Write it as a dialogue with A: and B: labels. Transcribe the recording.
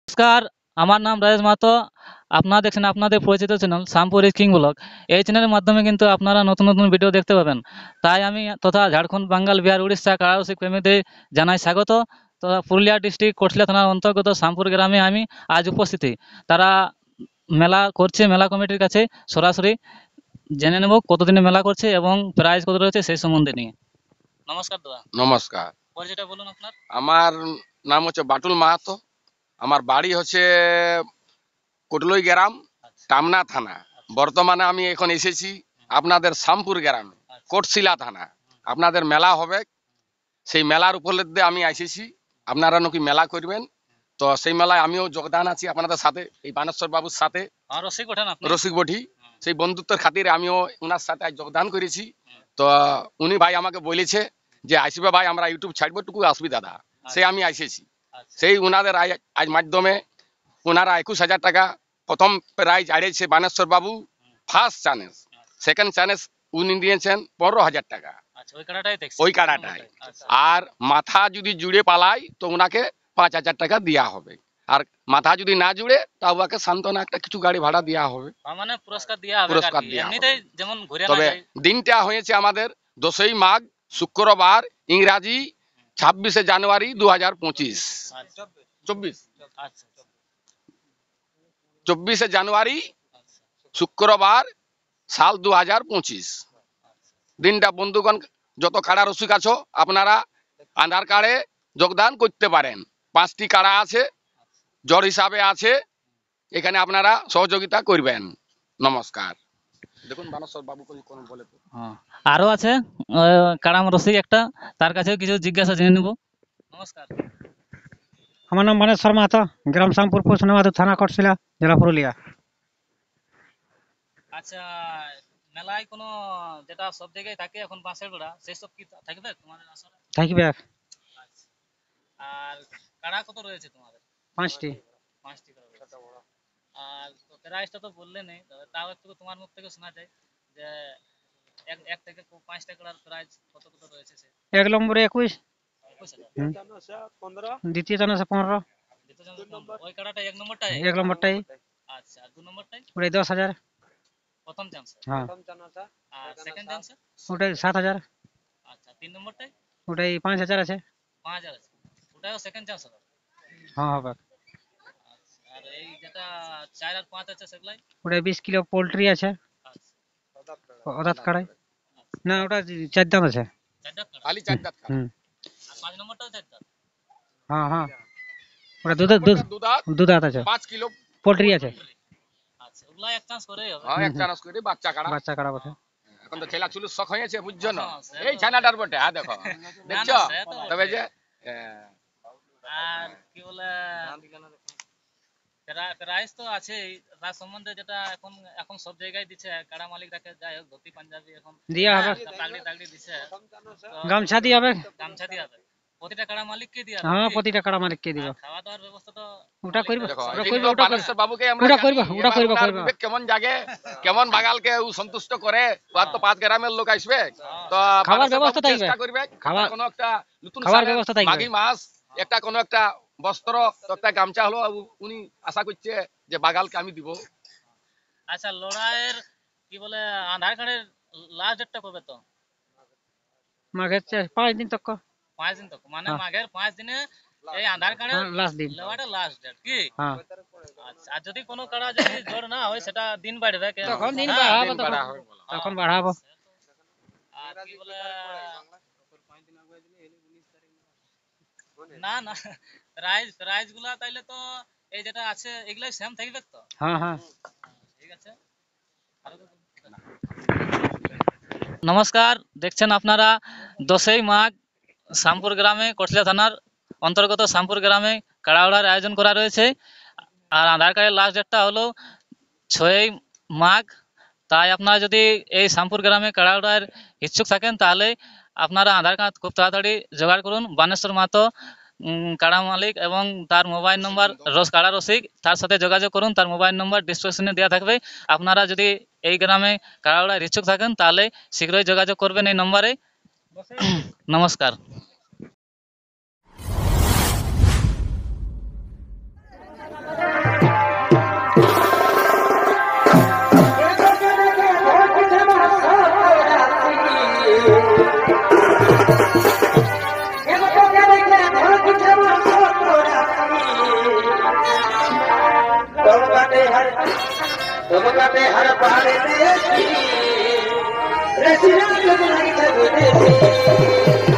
A: নমস্কার, আমার নাম রাজেশ মাহাতো। আপনারা দেখছেন আপনাদের পরিচিত channel Shyampur is king blog. এই চ্যানেলের মাধ্যমে কিন্তু আপনারা নতুন নতুন ভিডিও দেখতে পাবেন। তাই আমি তথা ঝাড়খণ্ড, বাঙ্গাল, বিহার, উড়িষ্যা কারারসিক প্রেমীদের জানাই স্বাগত। তথা পুরুলিয়া ডিস্ট্রিক্ট কোটশিলা থানার অন্তর্গত শ্যামপুর গ্রামে আমি আজ উপস্থিতি। তারা মেলা করছে, মেলা কমিটির কাছে সরাসরি জেনে নেব কতদিনে মেলা করছে এবং প্রাইস কত রয়েছে সেই সম্বন্ধে নিয়ে। নমস্কার দাদা,
B: নমস্কার।
A: পরিচয়টা বলুন আপনার।
B: আমার নাম হচ্ছে বাটুল মাহাতো। আমার বাড়ি হচ্ছে কোটলই গ্রাম, টামনা থানা। বর্তমানে আমি এখন এসেছি আপনাদের শ্যামপুর গ্রামে, কোটশিলা থানা। আপনাদের মেলা হবে, সেই মেলার উপলক্ষে আমি এসেছি। আপনারা নাকি মেলা করবেন, তো সেই মেলায় আমিও যোগদান আছি আপনাদের সাথে, এই বানেশ্বর বাবুর সাথে,
A: রসিক ওঠেন আপনি?
B: রসিক বঠি। সেই বন্ধুত্বের খাতিরে আমিও ওনার সাথে আজ যোগদান করেছি। তো উনি ভাই আমাকে বলেছে যে আসবে ভাই, আমরা ইউটিউব ছাড়বো, টুকু আসবি দাদা। সেই আমি এসেছি। সেই উনাদের আজ মাধ্যমে ওনারা 21,000 টাকা প্রথম প্রাইজ আড়িয়েছে বানেশ্বর বাবু, ফার্স্ট চ্যানেল। সেকেন্ড চ্যানেল উনি নিয়েছেন 15,000 টাকা ওই কাড়াটাই। আর মাথা যদি জুড়ে পালায় তো ওনাকে 5,000 টাকা দেওয়া হবে। আর মাথা যদি না জুড়ে তা ওকে সান্ত্বনা একটা কিছু গাড়ি ভাড়া দেওয়া হবে,
A: মানে পুরস্কার দেওয়া হবে।
B: পুরস্কার দেওয়া হবে।
A: এমনিতেই যেমন ঘুরে না
B: তবে
A: যায়।
B: দিনটা হয়েছে আমাদের 10ই মাঘ, শুক্রবার, ইংরাজি 26শে জানুয়ারি 2025। 24শে জানুয়ারি শুক্রবার, সাল 2025। দিনটা বন্ধুগণ যত কাড়া রসিক আছো আপনারা আধার কার্ডে যোগদান করতে পারেন। 5টি কাড়া আছে, জ্বর হিসাবে আছে, এখানে আপনারা সহযোগিতা করবেন। নমস্কার। দেখুন বানেশ্বর বাবু কোন বলে তো।
A: আরো আছে কারাম রসিক একটা, তার কাছেও কিছু জিজ্ঞাসা জেনে নেব। নমস্কার।
C: আমার নাম বানেশ্বর মাহাতো, গ্রাম শ্যামপুর, পোস্ট নেমাদুর, থানা কোটশিলা, জেলা পুরুলিয়া।
A: আচ্ছা, মেলায় কোনো যেটা সব জায়গায় থাকে এখন বাঁশের বেড়া, সেই সব কি থাকবে তোমাদের আসলে?
C: থাকবে।
A: আচ্ছা। আর কাড়া কত রয়েছে তোমাদের?
C: 5টি।
A: 5টি কাড়া রয়েছে। আর তো প্রাইসটা তো বললে নেই, তাও একটু তোমার মুখ থেকে শোনা যায় যে এক থেকে 5টা কাড়ার প্রাইস কত কত রয়েছে। সে
C: 1 নম্বরে 21,
A: 21,000।
C: দ্বিতীয় চান্সে 15,
A: ওই কাড়াটা 1 নম্বরটাই?
C: 1 নম্বরটাই
A: আচ্ছা, আর 2 নম্বরটাই?
C: ওটাই 10,000।
A: প্রথম চান্স।
C: হ্যাঁ।
A: আর সেকেন্ড চান্স?
C: ওটাই 7,000।
A: আচ্ছা, 3 নম্বরটাই?
C: ওটাই 5,000 আছে।
A: 5,000 আছে। ওটাও সেকেন্ড চান্স হবে?
C: হ্যাঁ হবে।
A: আচ্ছা, আর এই যেটা 4 আর 5 আছে সেগুলাই?
C: ওটাই 20 কিলো পোল্ট্রি আছে।
A: আচ্ছা,
C: ওদাত কাড়াই না, ওটা 4 দাঁত আছে।
A: 4 দাঁত কাড়া?
B: খালি 4 দাঁত কাড়া।
A: আর 5 নম্বরটাও 4 দাঁত?
C: হ্যাঁ হ্যাঁ, ওটা দু দাঁত আছে,
B: 5 কিলো
C: পোল্ট্রি আছে।
A: আচ্ছা, ওগুলা এক চান্স করেই হবে?
B: হ্যাঁ, এক চান্স করে বাচ্চা কাড়া।
C: বাচ্চা কাড়া বটে।
B: এখন তো ছেলা চুলুর শখ হয়েছে, বুঝছো না?
A: হ্যাঁ, সে
B: এই
A: তো-
B: ছানাটার বটে, হ্যাঁ দেখো, দেখছো?
A: সে তো বটে।
B: তবে যে
A: আর কি বলে, প্রাইস তো আছেই, তার সম্বন্ধে যেটা এখন এখন সব জায়গায় দিচ্ছে, কাড়া মালিক রাখে, যাই হোক ধুতি পাঞ্জাবি এখন
C: দিয়া হবে,
A: পাগড়ি টাগড়ি দিচ্ছে,
C: গামছা দিয়ে হবে।
A: গামছা দিয়ে হবে। প্রতিটা কাড়া মালিককে দিয়ে
C: হ্যাঁ,
A: হবে?
C: প্রতিটা কাড়া মালিককে দিব।
A: আর খাওয়া দাওয়ার ব্যবস্থা তো
C: ওটা করবে,
B: দেখো,
C: ওটা
B: এই
C: করবে,
B: তো
C: ওটা করবে,
B: বানেশ্বর বাবুকে আমরা
C: ওটা
B: জানি।
C: করবে, ওটা
B: এবার
C: করবে,
B: ওনার
C: করবে।
B: বিবেক কেমন জাগে, কেমন বাগালকে ও সন্তুষ্ট করে, আর তো 5 গ্রামের লোক আসবে, তো
C: খাবার
B: বানেশ্বর
C: ব্যবস্থা
B: বাবু
C: থাকবে।
B: চেষ্টা করবে
C: খাবার-
B: কোনো একটা নতুন
C: খাবার
B: সালের
C: ব্যবস্থা থাকবে।
B: মাঘী মাস একটা কোনো একটা বস্ত্র তো একটা গামছা হলো উনি আশা করছে যে বাগালকে আমি দিব।
A: আচ্ছা, লড়াইয়ের কি বলে আধার কার্ডের লাস্ট ডেটটা কবে? তো
C: মাঘের 5 দিন তক।
A: 5 দিন তো, মানে
C: হ্যাঁ।
A: মাঘের 5 দিনে এই আধার কার্ডের
C: লাস্ট দিন।
A: লেওয়াটা লাস্ট ডেট কি?
C: হ্যাঁ,
A: আচ্ছা, আর যদি কোনো কাড়া যদি জোর না হয় সেটা দিন বাড়বে
C: তখন দিন
A: হ্যাঁ,
C: বাড়াবো,
B: দিন বাড়া হবে বলা।
C: তখন বাড়াবো।
A: আর কি বলে, না না, প্রাইজ গুলা তাইলে তো এই যেটা আছে এগুলাই সেম থাকবে তো?
C: হ্যাঁ হ্যাঁ।
A: ঠিক আছে। নমস্কার, দেখছেন আপনারা 10ই মাঘ শ্যামপুর গ্রামে, কোটশিলা থানার অন্তর্গত শ্যামপুর গ্রামে কাড়াওড়ার আয়োজন করা রয়েছে। আর আধার কার্ডের লাস্ট ডেটটা হলো 6ই মাঘ। তাই আপনারা যদি এই শ্যামপুর গ্রামে কাড়াওড়ার ইচ্ছুক থাকেন তাহলে আপনারা আধার কার্ড খুব তাড়াতাড়ি জোগাড় করুন। বানেশ্বর মাহাতো কাড়া মালিক এবং তার মোবাইল নম্বর কাড়া রসিক, তার সাথে যোগাযোগ করুন। তার মোবাইল নম্বর ডিসক্রিপশনে দেওয়া থাকবে। আপনারা যদি এই গ্রামে কাড়াওড়ার ইচ্ছুক থাকেন তাহলে শীঘ্রই যোগাযোগ করবেন এই নম্বরে। নমস্কার।
D: তোমাকে হর পারে দেখি রসিয়া জগনাই জগদেশি